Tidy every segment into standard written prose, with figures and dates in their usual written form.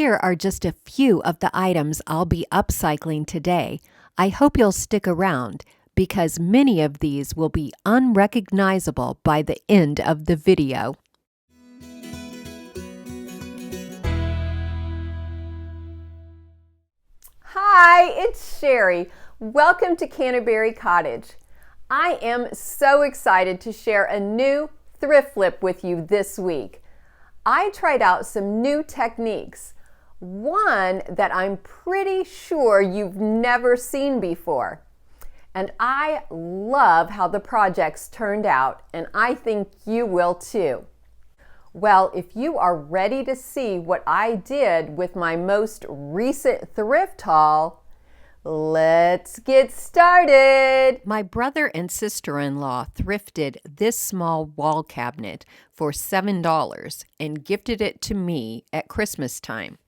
Here are just a few of the items I'll be upcycling today. I hope you'll stick around because many of these will be unrecognizable by the end of the video. Hi, it's Sherry. Welcome to Canterbury Cottage. I am so excited to share a new thrift flip with you this week. I tried out some new techniques, one that I'm pretty sure you've never seen before. And I love how the projects turned out, and I think you will too. Well, if you are ready to see what I did with my most recent thrift haul, let's get started. My brother and sister-in-law thrifted this small wall cabinet for $7 and gifted it to me at Christmas time.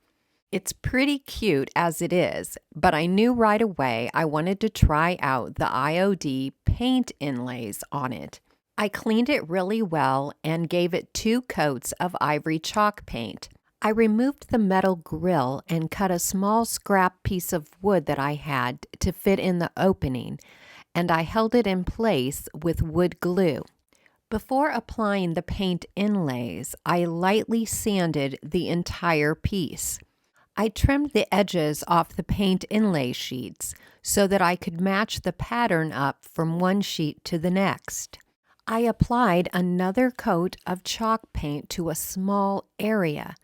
It's pretty cute as it is, but I knew right away I wanted to try out the IOD paint inlays on it. I cleaned it really well and gave it 2 coats of ivory chalk paint. I removed the metal grill and cut a small scrap piece of wood that I had to fit in the opening, and I held it in place with wood glue. Before applying the paint inlays, I lightly sanded the entire piece. I trimmed the edges off the paint inlay sheets so that I could match the pattern up from one sheet to the next. I applied another coat of chalk paint to a small area,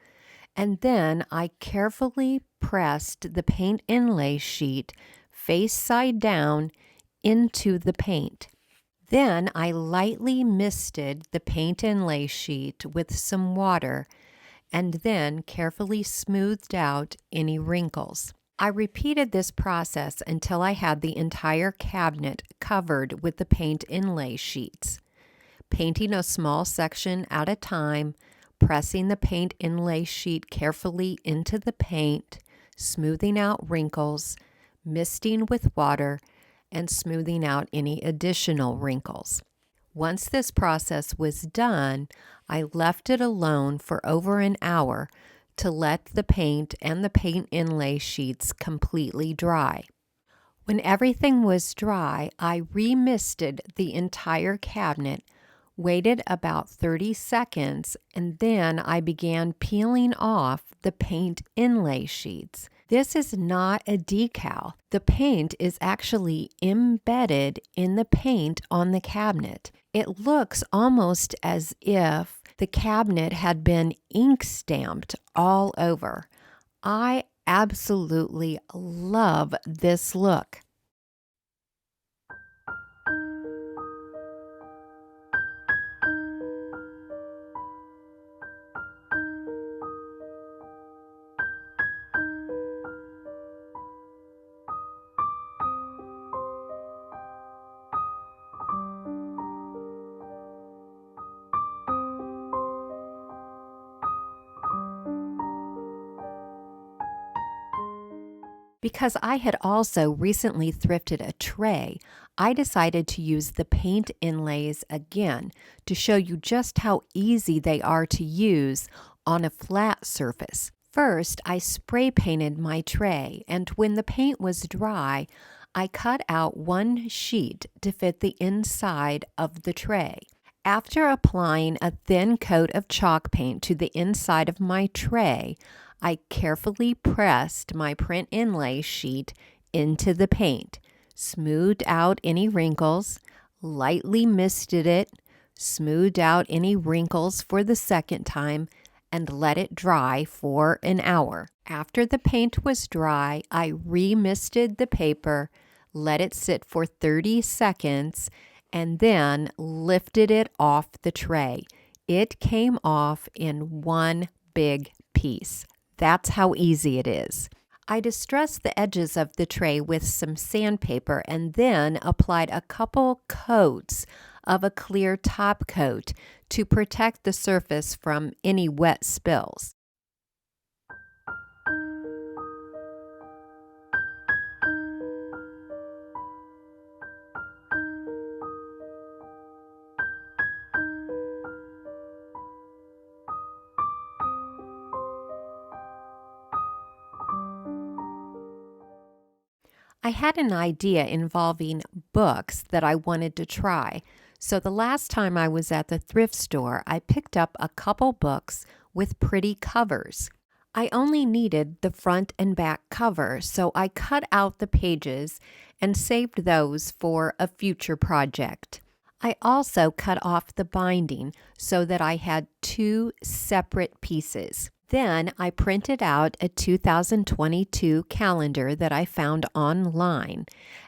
and then I carefully pressed the paint inlay sheet face side down into the paint. Then I lightly misted the paint inlay sheet with some water and then carefully smoothed out any wrinkles. I repeated this process until I had the entire cabinet covered with the paint inlay sheets. Painting a small section at a time, pressing the paint inlay sheet carefully into the paint, smoothing out wrinkles, misting with water, and smoothing out any additional wrinkles. Once this process was done, I left it alone for over an hour to let the paint and the paint inlay sheets completely dry. When everything was dry, I remisted the entire cabinet, waited about 30 seconds, and then I began peeling off the paint inlay sheets. This is not a decal. The paint is actually embedded in the paint on the cabinet. It looks almost as if the cabinet had been ink stamped all over. I absolutely love this look. Because I had also recently thrifted a tray, I decided to use the paint inlays again to show you just how easy they are to use on a flat surface. First, I spray painted my tray, and when the paint was dry, I cut out one sheet to fit the inside of the tray. After applying a thin coat of chalk paint to the inside of my tray, I carefully pressed my print inlay sheet into the paint, smoothed out any wrinkles, lightly misted it, smoothed out any wrinkles for the second time, and let it dry for an hour. After the paint was dry, I remisted the paper, let it sit for 30 seconds, and then lifted it off the tray. It came off in one big piece. That's how easy it is. I distressed the edges of the tray with some sandpaper and then applied a couple coats of a clear top coat to protect the surface from any wet spills. I had an idea involving books that I wanted to try, so the last time I was at the thrift store, I picked up a couple books with pretty covers. I only needed the front and back cover, so I cut out the pages and saved those for a future project. I also cut off the binding so that I had two separate pieces. Then I printed out a 2022 calendar that I found online,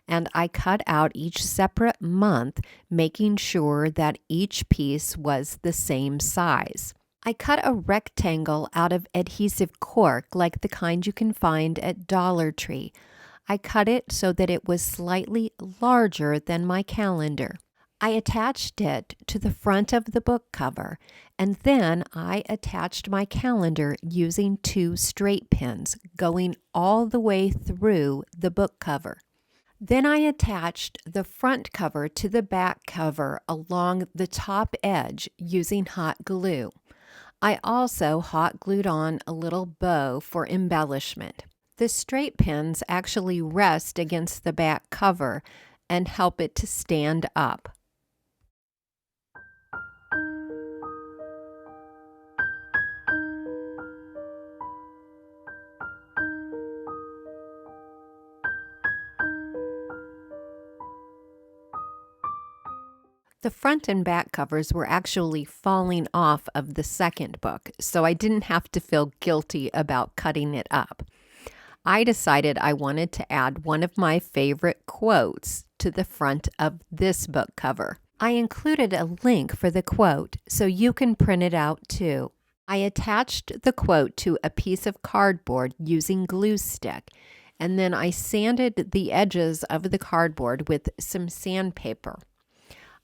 and I cut out each separate month, making sure that each piece was the same size. I cut a rectangle out of adhesive cork like the kind you can find at Dollar Tree. I cut it so that it was slightly larger than my calendar. I attached it to the front of the book cover, and then I attached my calendar using two straight pins going all the way through the book cover. Then I attached the front cover to the back cover along the top edge using hot glue. I also hot glued on a little bow for embellishment. The straight pins actually rest against the back cover and help it to stand up. The front and back covers were actually falling off of the second book, so I didn't have to feel guilty about cutting it up. I decided I wanted to add one of my favorite quotes to the front of this book cover. I included a link for the quote so you can print it out too. I attached the quote to a piece of cardboard using glue stick, and then I sanded the edges of the cardboard with some sandpaper.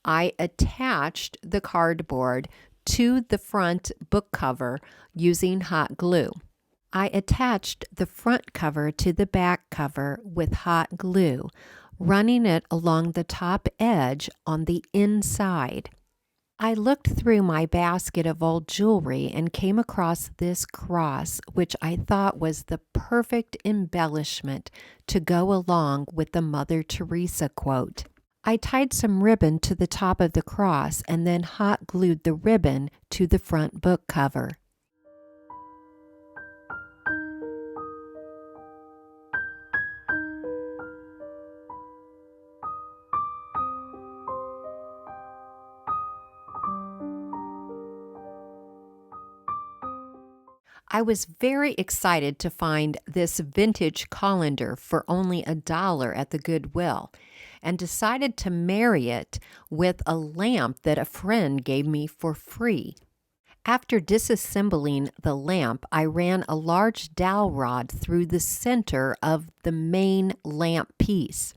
I attached the cardboard to the front book cover using hot glue. I attached the front cover to the back cover with hot glue, running it along the top edge on the inside. I looked through my basket of old jewelry and came across this cross, which I thought was the perfect embellishment to go along with the Mother Teresa quote. I tied some ribbon to the top of the cross and then hot glued the ribbon to the front book cover. I was very excited to find this vintage colander for only $1 at the Goodwill and decided to marry it with a lamp that a friend gave me for free. After disassembling the lamp, I ran a large dowel rod through the center of the main lamp piece.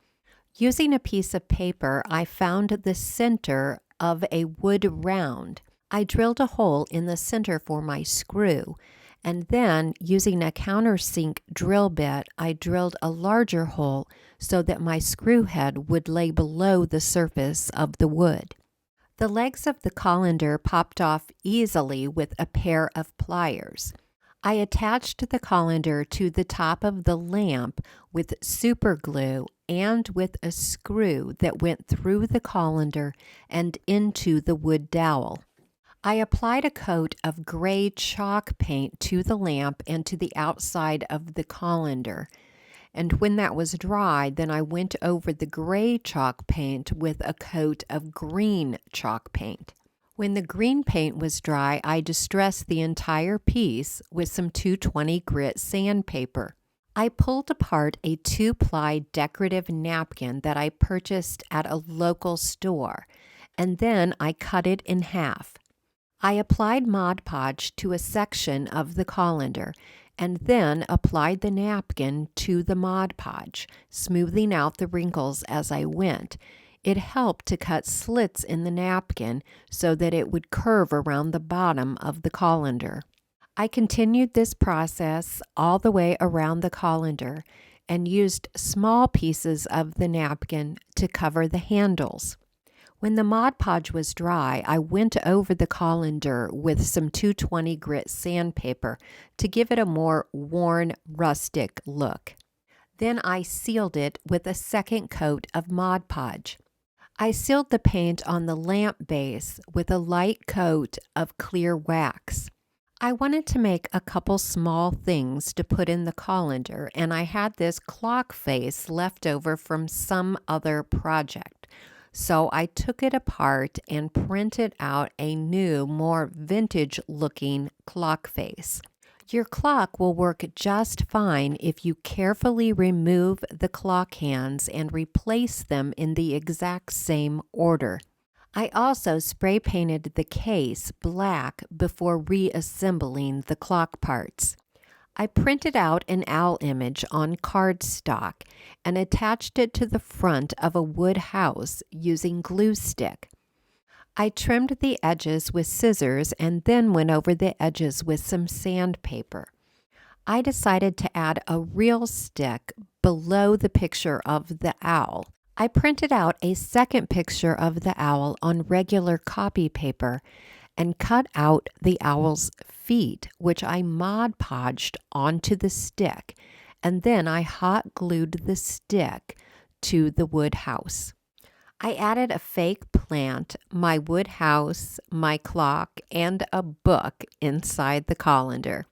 Using a piece of paper, I found the center of a wood round. I drilled a hole in the center for my screw, and then, using a countersink drill bit, I drilled a larger hole so that my screw head would lay below the surface of the wood. The legs of the colander popped off easily with a pair of pliers. I attached the colander to the top of the lamp with super glue and with a screw that went through the colander and into the wood dowel. I applied a coat of gray chalk paint to the lamp and to the outside of the colander. And when that was dry, then I went over the gray chalk paint with a coat of green chalk paint. When the green paint was dry, I distressed the entire piece with some 220 grit sandpaper. I pulled apart a 2-ply decorative napkin that I purchased at a local store, and then I cut it in half. I applied Mod Podge to a section of the colander and then applied the napkin to the Mod Podge, smoothing out the wrinkles as I went. It helped to cut slits in the napkin so that it would curve around the bottom of the colander. I continued this process all the way around the colander and used small pieces of the napkin to cover the handles. When the Mod Podge was dry, I went over the colander with some 220 grit sandpaper to give it a more worn, rustic look. Then I sealed it with a second coat of Mod Podge. I sealed the paint on the lamp base with a light coat of clear wax. I wanted to make a couple small things to put in the colander, and I had this clock face left over from some other project. So I took it apart and printed out a new, more vintage-looking clock face. Your clock will work just fine if you carefully remove the clock hands and replace them in the exact same order. I also spray painted the case black before reassembling the clock parts. I printed out an owl image on cardstock and attached it to the front of a wood house using glue stick. I trimmed the edges with scissors and then went over the edges with some sandpaper. I decided to add a real stick below the picture of the owl. I printed out a second picture of the owl on regular copy paper and cut out the owl's feet, which I Mod Podged onto the stick, and then I hot glued the stick to the wood house. I added a fake plant, my wood house, my clock, and a book inside the colander.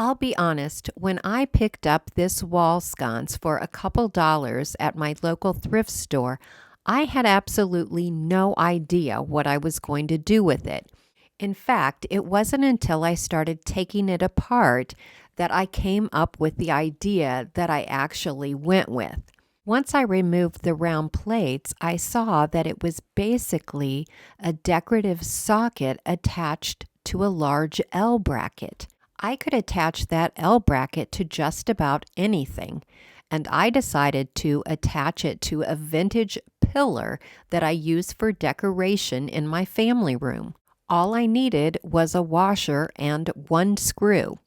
I'll be honest, when I picked up this wall sconce for a couple dollars at my local thrift store, I had absolutely no idea what I was going to do with it. In fact, it wasn't until I started taking it apart that I came up with the idea that I actually went with. Once I removed the round plates, I saw that it was basically a decorative socket attached to a large L bracket. I could attach that L bracket to just about anything, and I decided to attach it to a vintage pillar that I use for decoration in my family room. All I needed was a washer and one screw.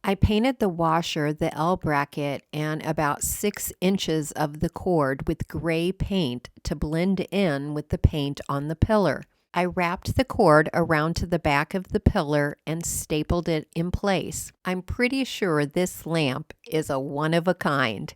I painted the washer, the L bracket, and about 6 inches of the cord with gray paint to blend in with the paint on the pillar. I wrapped the cord around to the back of the pillar and stapled it in place. I'm pretty sure this lamp is a one of a kind.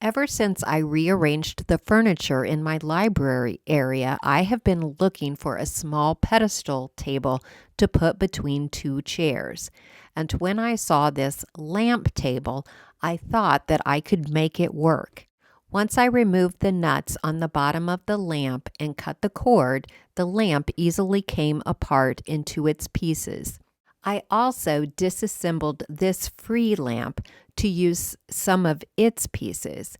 Ever since I rearranged the furniture in my library area, I have been looking for a small pedestal table to put between 2 chairs. And when I saw this lamp table, I thought that I could make it work. Once I removed the nuts on the bottom of the lamp and cut the cord, the lamp easily came apart into its pieces. I also disassembled this free lamp to use some of its pieces.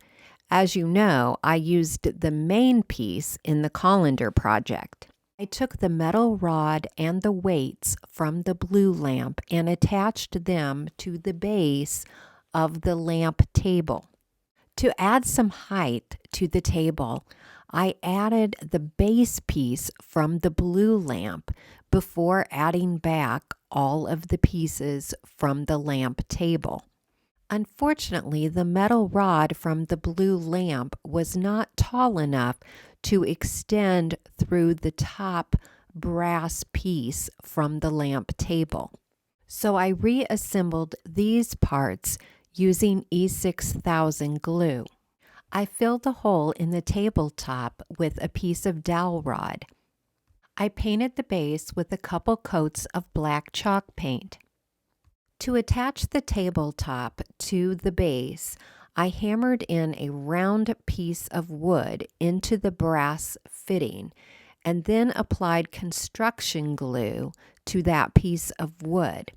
As you know, I used the main piece in the Colander project. I took the metal rod and the weights from the blue lamp and attached them to the base of the lamp table. To add some height to the table, I added the base piece from the blue lamp before adding back all of the pieces from the lamp table. Unfortunately, the metal rod from the blue lamp was not tall enough to extend through the top brass piece from the lamp table. So I reassembled these parts using E6000 glue. I filled a hole in the tabletop with a piece of dowel rod. I painted the base with a couple coats of black chalk paint. To attach the tabletop to the base, I hammered in a round piece of wood into the brass fitting, and then applied construction glue to that piece of wood.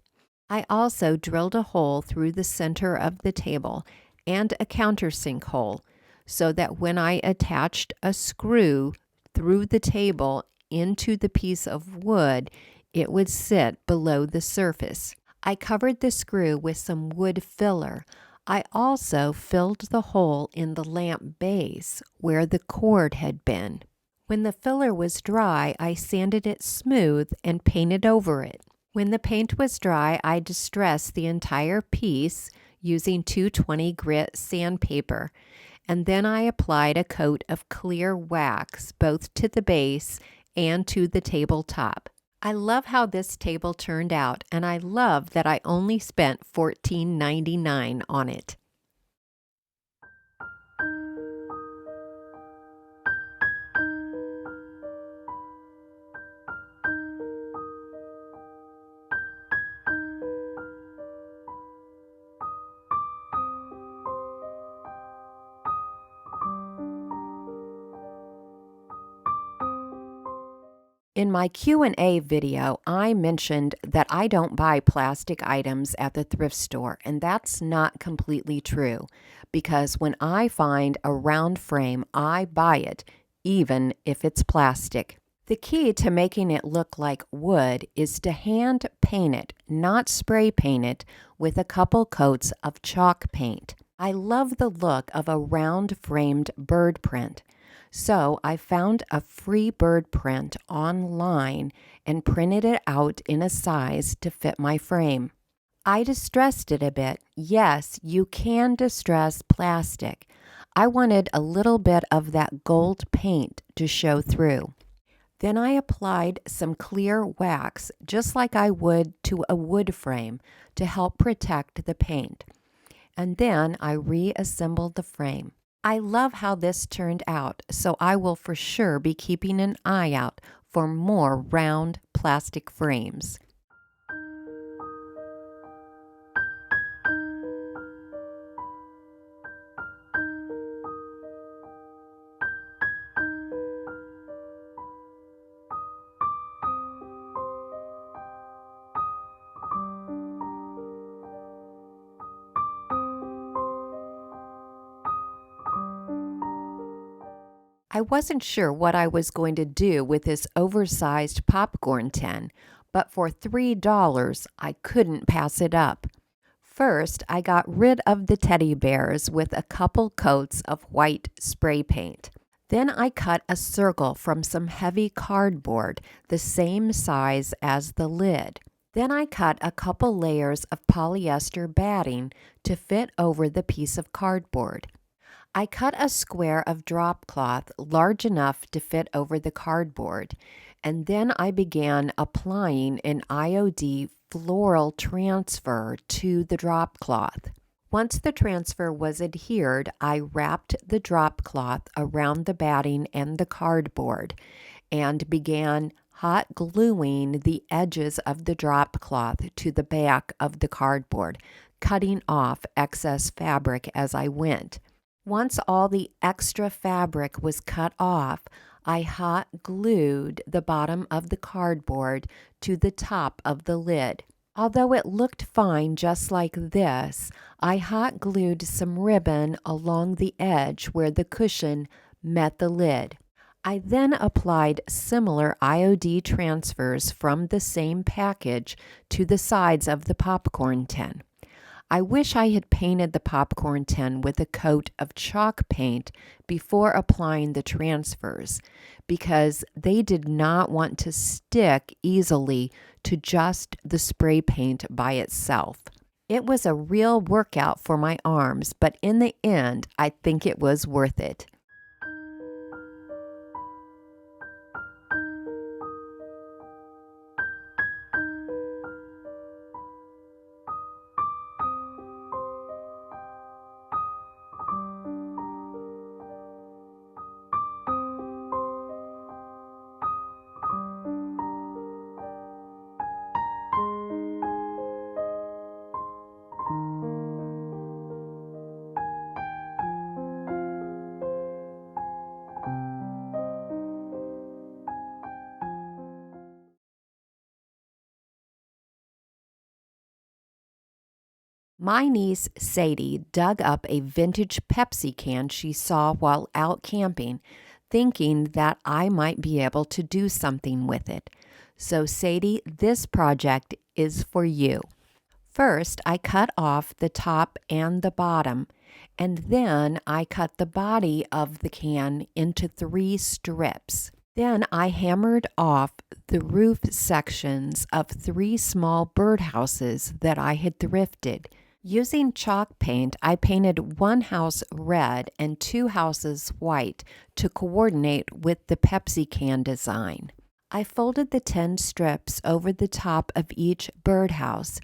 I also drilled a hole through the center of the table and a countersink hole so that when I attached a screw through the table into the piece of wood, it would sit below the surface. I covered the screw with some wood filler. I also filled the hole in the lamp base where the cord had been. When the filler was dry, I sanded it smooth and painted over it. When the paint was dry, I distressed the entire piece using 220 grit sandpaper, and then I applied a coat of clear wax both to the base and to the tabletop. I love how this table turned out, and I love that I only spent $14.99 on it. In my Q&A video, I mentioned that I don't buy plastic items at the thrift store, and that's not completely true, because when I find a round frame, I buy it, even if it's plastic. The key to making it look like wood is to hand paint it, not spray paint it, with a couple coats of chalk paint. I love the look of a round framed bird print. So I found a free bird print online and printed it out in a size to fit my frame. I distressed it a bit. Yes, you can distress plastic. I wanted a little bit of that gold paint to show through. Then I applied some clear wax, just like I would to a wood frame, to help protect the paint. And then I reassembled the frame. I love how this turned out, so I will for sure be keeping an eye out for more round plastic frames. I wasn't sure what I was going to do with this oversized popcorn tin, but for $3, I couldn't pass it up. First, I got rid of the teddy bears with a couple coats of white spray paint. Then I cut a circle from some heavy cardboard, the same size as the lid. Then I cut a couple layers of polyester batting to fit over the piece of cardboard. I cut a square of drop cloth large enough to fit over the cardboard, and then I began applying an IOD floral transfer to the drop cloth. Once the transfer was adhered, I wrapped the drop cloth around the batting and the cardboard and began hot gluing the edges of the drop cloth to the back of the cardboard, cutting off excess fabric as I went. Once all the extra fabric was cut off, I hot glued the bottom of the cardboard to the top of the lid. Although it looked fine just like this, I hot glued some ribbon along the edge where the cushion met the lid. I then applied similar IOD transfers from the same package to the sides of the popcorn tin. I wish I had painted the popcorn tin with a coat of chalk paint before applying the transfers, because they did not want to stick easily to just the spray paint by itself. It was a real workout for my arms, but in the end, I think it was worth it. My niece Sadie dug up a vintage Pepsi can she saw while out camping, thinking that I might be able to do something with it. So, Sadie, this project is for you. First, I cut off the top and the bottom, and then I cut the body of the can into 3 strips. Then I hammered off the roof sections of 3 small birdhouses that I had thrifted. Using chalk paint, I painted 1 house red and 2 houses white to coordinate with the Pepsi can design. I folded the 10 strips over the top of each birdhouse,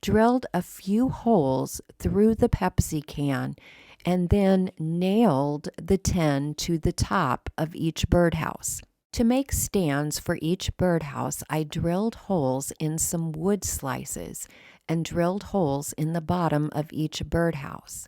drilled a few holes through the Pepsi can, and then nailed the 10 to the top of each birdhouse. To make stands for each birdhouse, I drilled holes in some wood slices and drilled holes in the bottom of each birdhouse.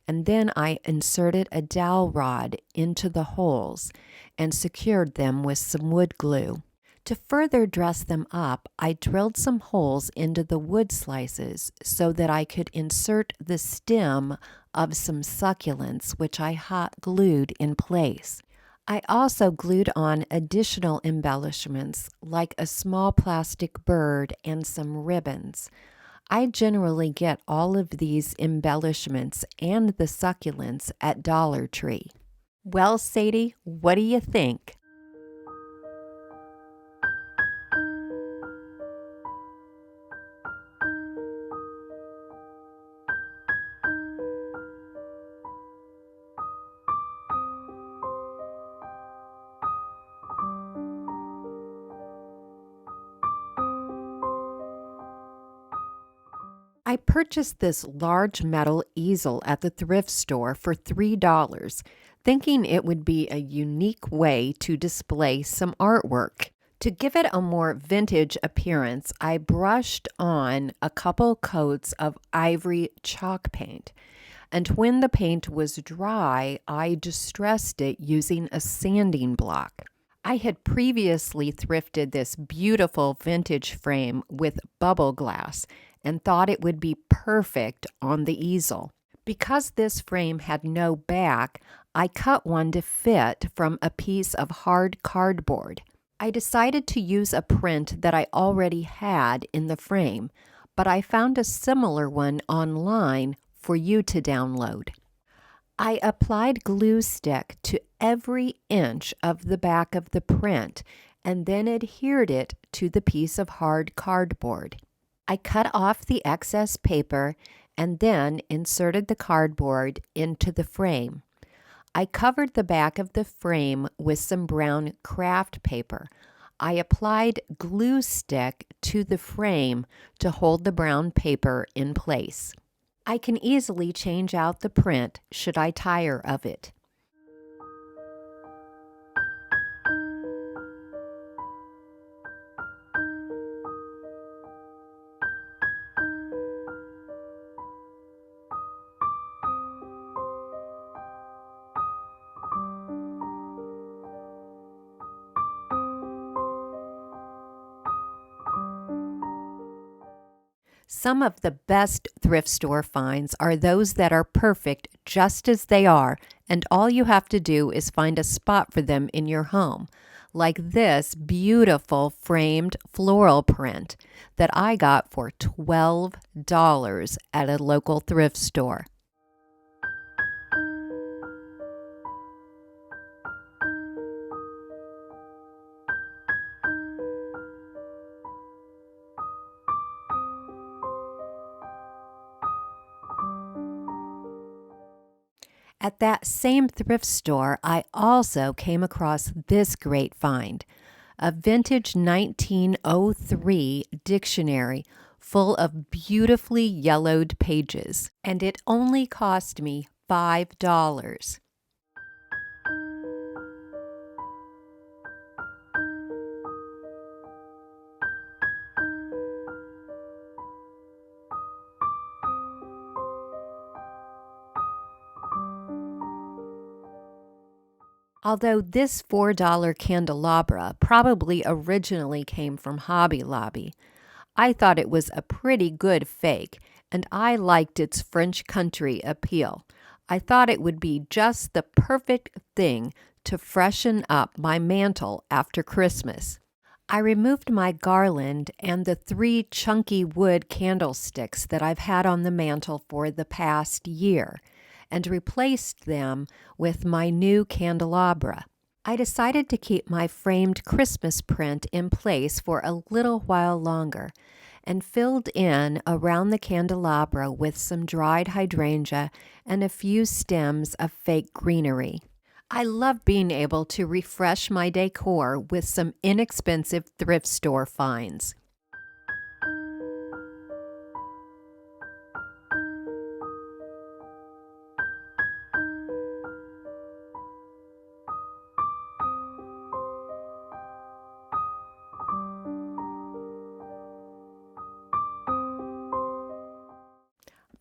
And then I inserted a dowel rod into the holes and secured them with some wood glue. To further dress them up, I drilled some holes into the wood slices so that I could insert the stem of some succulents, which I hot glued in place. I also glued on additional embellishments like a small plastic bird and some ribbons. I generally get all of these embellishments and the succulents at Dollar Tree. Well, Sadie, what do you think? I purchased this large metal easel at the thrift store for $3, thinking it would be a unique way to display some artwork. To give it a more vintage appearance, I brushed on a couple coats of ivory chalk paint. And when the paint was dry, I distressed it using a sanding block. I had previously thrifted this beautiful vintage frame with bubble glass and thought it would be perfect on the easel. Because this frame had no back, I cut one to fit from a piece of hard cardboard. I decided to use a print that I already had in the frame, but I found a similar one online for you to download. I applied glue stick to every inch of the back of the print and then adhered it to the piece of hard cardboard. I cut off the excess paper and then inserted the cardboard into the frame. I covered the back of the frame with some brown craft paper. I applied glue stick to the frame to hold the brown paper in place. I can easily change out the print should I tire of it. Some of the best thrift store finds are those that are perfect just as they are, and all you have to do is find a spot for them in your home, like this beautiful framed floral print that I got for $12 at a local thrift store. At that same thrift store, I also came across this great find, a vintage 1903 dictionary full of beautifully yellowed pages, and it only cost me $5. Although this $4 candelabra probably originally came from Hobby Lobby, I thought it was a pretty good fake, and I liked its French country appeal. I thought it would be just the perfect thing to freshen up my mantel after Christmas. I removed my garland and the 3 chunky wood candlesticks that I've had on the mantel for the past year and replaced them with my new candelabra. I decided to keep my framed Christmas print in place for a little while longer and filled in around the candelabra with some dried hydrangea and a few stems of fake greenery. I love being able to refresh my decor with some inexpensive thrift store finds.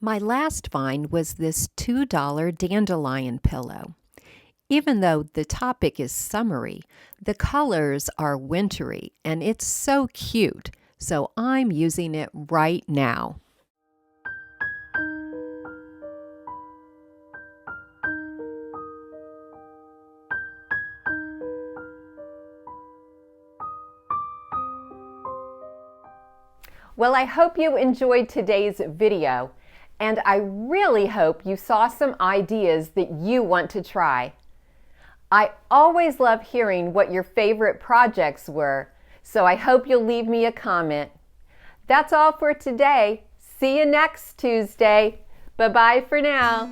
My last find was this $2 dandelion pillow. Even though the topic is summery, the colors are wintry and it's so cute, so I'm using it right now. Well, I hope you enjoyed today's video, and I really hope you saw some ideas that you want to try. I always love hearing what your favorite projects were, so I hope you'll leave me a comment. That's all for today. See you next Tuesday. Bye-bye for now.